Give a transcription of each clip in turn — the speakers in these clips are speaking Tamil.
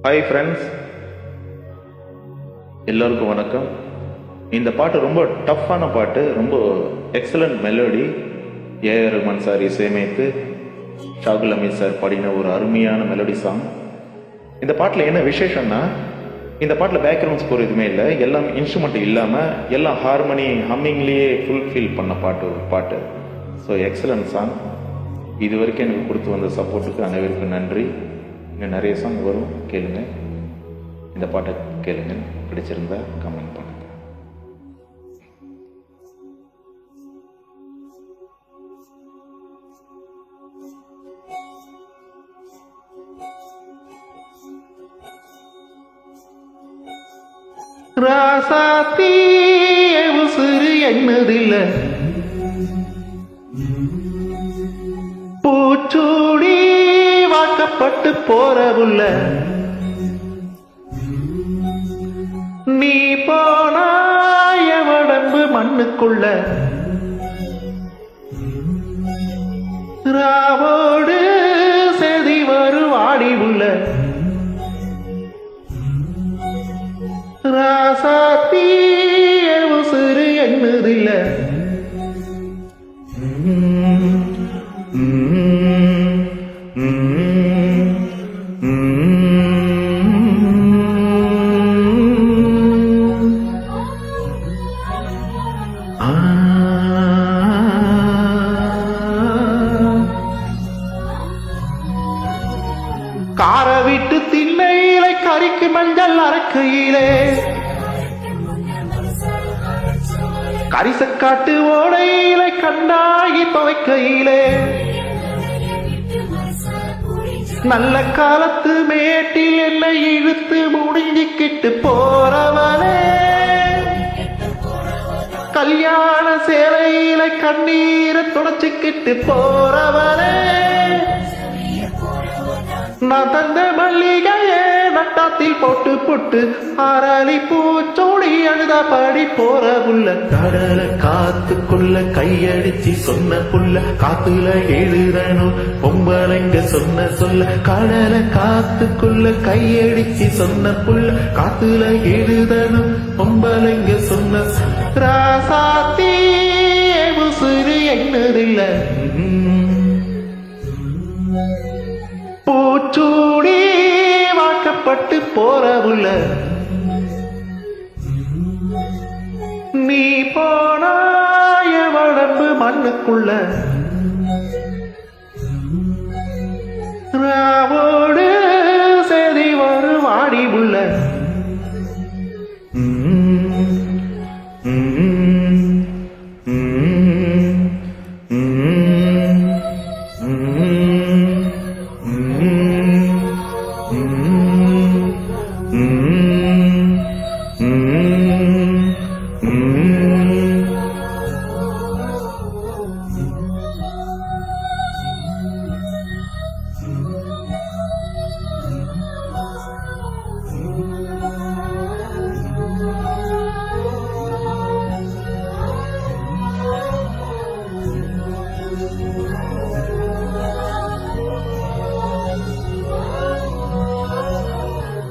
ஹாய் ஃப்ரெண்ட்ஸ், எல்லோருக்கும் வணக்கம். இந்த பாட்டு ரொம்ப டஃப்பான பாட்டு, ரொம்ப excellent melody. AR Rahman sir இசையமைத்து ஷாகுல் அமீத் சார் பாடின ஒரு அருமையான மெலோடி சாங். இந்த பாட்டில் என்ன விசேஷம்னா, இந்த பாட்டில் பேக்ரவுண்ட் ஸ்கோர் எதுவுமே இல்லை, எல்லாம் இன்ஸ்ட்ருமெண்ட் இல்லாமல் எல்லாம் ஹார்மனி ஹம்மிங்லேயே ஃபுல்ஃபில் பண்ண பாட்டு. So excellent song. இது வரைக்கும் எனக்கு கொடுத்து வந்த சப்போர்ட்டுக்கு அனைவருக்கும் நன்றி. இன்னும் நிறைய சாங் வரும், கேளுங்க. இந்த பாட்டை கேளுங்க, பிடிச்சிருந்தா கமெண்ட் பண்ணுங்க. ராசாத்தி உசுறு என்னதில்லை, பூச்சூடி வாக்கப்பட்டு போறவுள்ள, நீ போனாய உடம்பு மண்ணுக்குள்ள, ராவோடு செதி வரு வாடி உள்ள, ராசாத்தி உசுறு என்னதில்லை. கார விட்டு திண்ணையிலே கறிக்கு மஞ்சள் அரைக்கையிலே, கரிசக்காட்டு ஓடையிலே கண்டாகி துவைக்கையிலே, நல்ல காலத்து மேட்டில் என்னை இழுத்து முடிஞ்சிக்கிட்டு போறவனே, கல்யாண சேலையில கண்ணீரை துடைச்சிக்கிட்டு போறவனே, நான் தந்த மல்லிகையே நட்டாத்தில் போட்டு போட்டு அரளி பூச்சோடி அழுத படி போற புள்ள, கடலை காத்துக்குள்ள கையடிச்சு சொன்ன புள்ள, காத்துல எழுதணும் பொம்பளைங்க சொன்ன சொல்ல, கடலை காத்துக்குள்ள கையடிச்சு சொன்ன புள்ள, காத்துல எழுதணும் பொம்பளைங்க சொன்ன, ராசாத்தி உசுறு என்னதில்லை, பூச்சூடி வாக்கப்பட்டு போறவுள்ள, நீ போனாய உடம்பு மண்ணுக்குள்ள, ராவோடு செதி வரு வாடி உள்ள,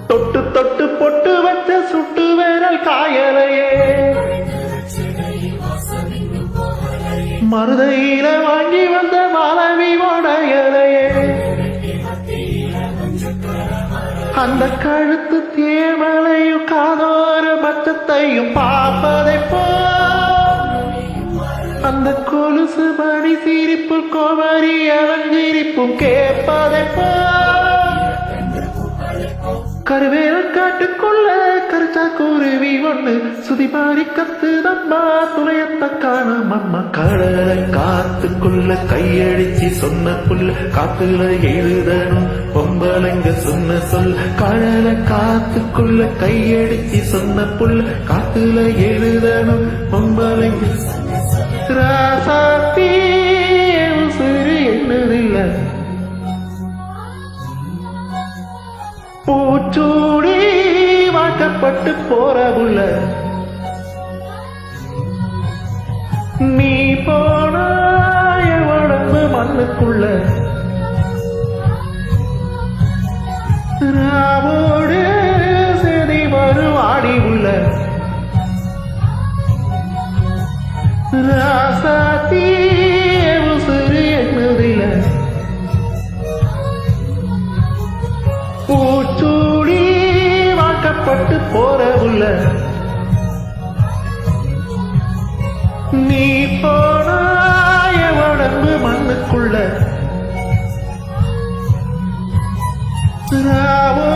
தொட்டு தொட்டு பொட்டு வச்ச சுட்டு வேரல் காயலையே, மருதையில வாங்கி வந்த மாலவி உடையலையே, அந்த கழுத்து தேமலையும் காதோர பச்சத்தையும் பார்ப்பதை போ, அந்த கொலுசு மணி சிரிப்பு கோமரி அவஞ்சிரிப்பும் கேட்பதை போ, கருவேல் காட்டுக்குள்ள கருச்சா குருவி ஒண்ணு சுதி மாறி கத்துதம்மா துளையத்த காணும் அம்மா, கடலை காத்துக்குள்ள கையடிச்சு சொன்ன புள்ள, காத்துல எழுதணும் பொம்பளைங்க சொன்ன சொல், கடலை காத்துக்குள்ள கையடிச்சு சொன்ன புள்ள, காத்துல எழுதணும் பொம்பளைங்க, ராசாத்தி உசுறு என்னதில்லை, பூச்சூடி வாக்கப்பட்டு போறவுள்ள, நீ போனாய உடம்பு மண்ணுக்குள்ள, ராவோடு செதி வருவாடி உள்ள ராசாத்தி உசுறு என்னதில பூச்சூடி வாக்கப்பட்டு போற உள்ள நீ போனாய உடம்பு மண்ணுக்குள்ள ராவோ